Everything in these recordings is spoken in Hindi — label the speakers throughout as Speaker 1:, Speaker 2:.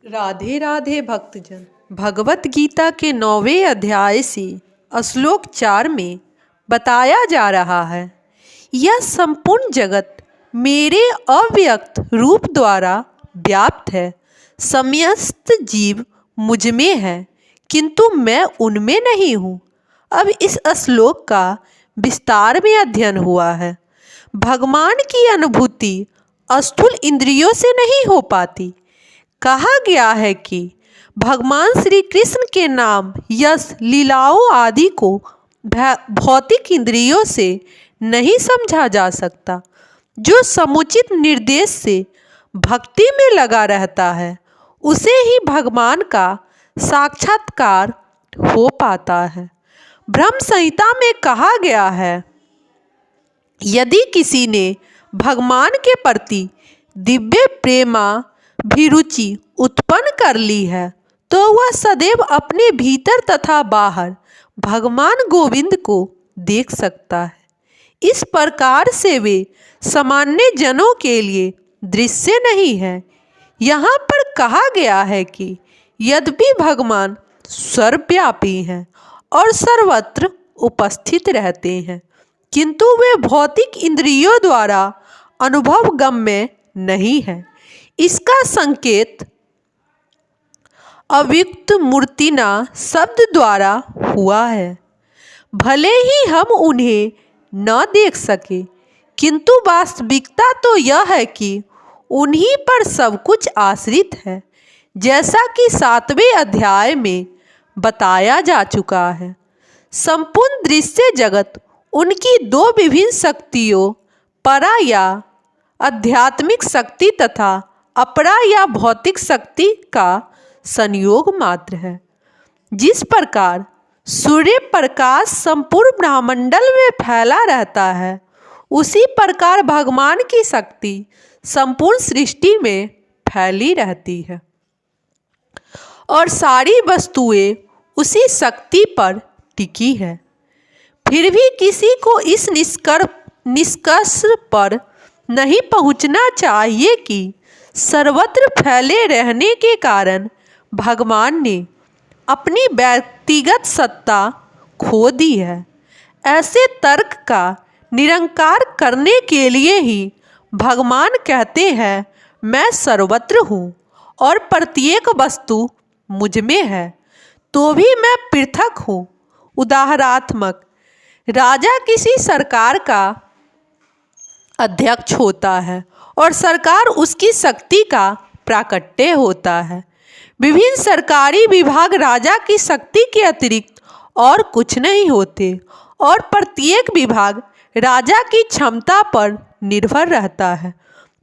Speaker 1: राधे राधे भक्तजन। भगवत गीता के 9वें अध्याय से श्लोक 4 में बताया जा रहा है, यह संपूर्ण जगत मेरे अव्यक्त रूप द्वारा व्याप्त है। समस्त जीव मुझ में है, किंतु मैं उनमें नहीं हूँ। अब इस श्लोक का विस्तार में अध्ययन हुआ है। भगवान की अनुभूति स्थूल इंद्रियों से नहीं हो पाती। कहा गया है कि भगवान श्री कृष्ण के नाम, यश, लीलाओं आदि को भौतिक इंद्रियों से नहीं समझा जा सकता। जो समुचित निर्देश से भक्ति में लगा रहता है, उसे ही भगवान का साक्षात्कार हो पाता है। ब्रह्म संहिता में कहा गया है, यदि किसी ने भगवान के प्रति दिव्य प्रेमाभिरुचि उत्पन्न कर ली है, तो वह सदैव अपने भीतर तथा बाहर भगवान गोविंद को देख सकता है। इस प्रकार से वे सामान्य जनों के लिए दृश्य नहीं है। यहाँ पर कहा गया है कि यद्यपि भगवान सर्वव्यापी हैं और सर्वत्र उपस्थित रहते हैं, किंतु वे भौतिक इंद्रियों द्वारा अनुभव गम्य नहीं है। इसका संकेत अव्यक्त मूर्तिना शब्द द्वारा हुआ है। भले ही हम उन्हें न देख सके, किंतु वास्तविकता तो यह है कि उन्हीं पर सब कुछ आश्रित है, जैसा कि 7वें अध्याय में बताया जा चुका है। संपूर्ण दृश्य जगत उनकी दो विभिन्न शक्तियों, परा या आध्यात्मिक शक्ति तथा अपरा या भौतिक शक्ति का संयोग मात्र है। जिस प्रकार सूर्य प्रकाश संपूर्ण ब्रह्मांडल में फैला रहता है, उसी प्रकार भगवान की शक्ति संपूर्ण सृष्टि में फैली रहती है और सारी वस्तुएं उसी शक्ति पर टिकी है। फिर भी किसी को इस निष्कर्ष पर नहीं पहुंचना चाहिए कि सर्वत्र फैले रहने के कारण भगवान ने अपनी व्यक्तिगत सत्ता खो दी है। ऐसे तर्क का निराकरण करने के लिए ही भगवान कहते हैं, मैं सर्वत्र हूँ और प्रत्येक वस्तु मुझ में है, तो भी मैं पृथक हूँ। उदाहरणात्मक, राजा किसी सरकार का अध्यक्ष होता है और सरकार उसकी शक्ति का प्राकट्य होता है। विभिन्न सरकारी विभाग राजा की शक्ति के अतिरिक्त और कुछ नहीं होते और प्रत्येक विभाग राजा की क्षमता पर निर्भर रहता है।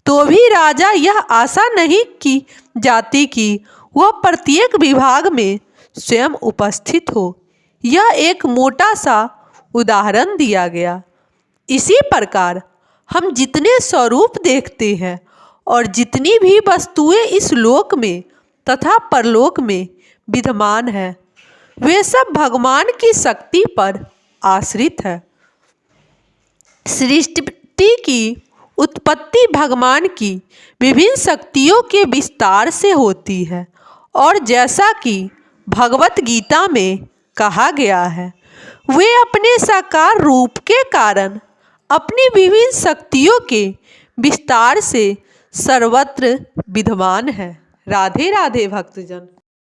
Speaker 1: तो भी राजा यह आशा नहीं की जाती कि वह प्रत्येक विभाग में स्वयं उपस्थित हो। यह एक मोटा सा उदाहरण दिया गया। इसी प्रकार हम जितने स्वरूप देखते हैं और जितनी भी वस्तुएं इस लोक में तथा परलोक में विद्यमान है, वे सब भगवान की शक्ति पर आश्रित है। सृष्टि की उत्पत्ति भगवान की विभिन्न शक्तियों के विस्तार से होती है और जैसा कि भगवत गीता में कहा गया है, वे अपने साकार रूप के कारण अपनी विभिन्न शक्तियों के विस्तार से सर्वत्र विद्यमान है। राधे राधे भक्तजन।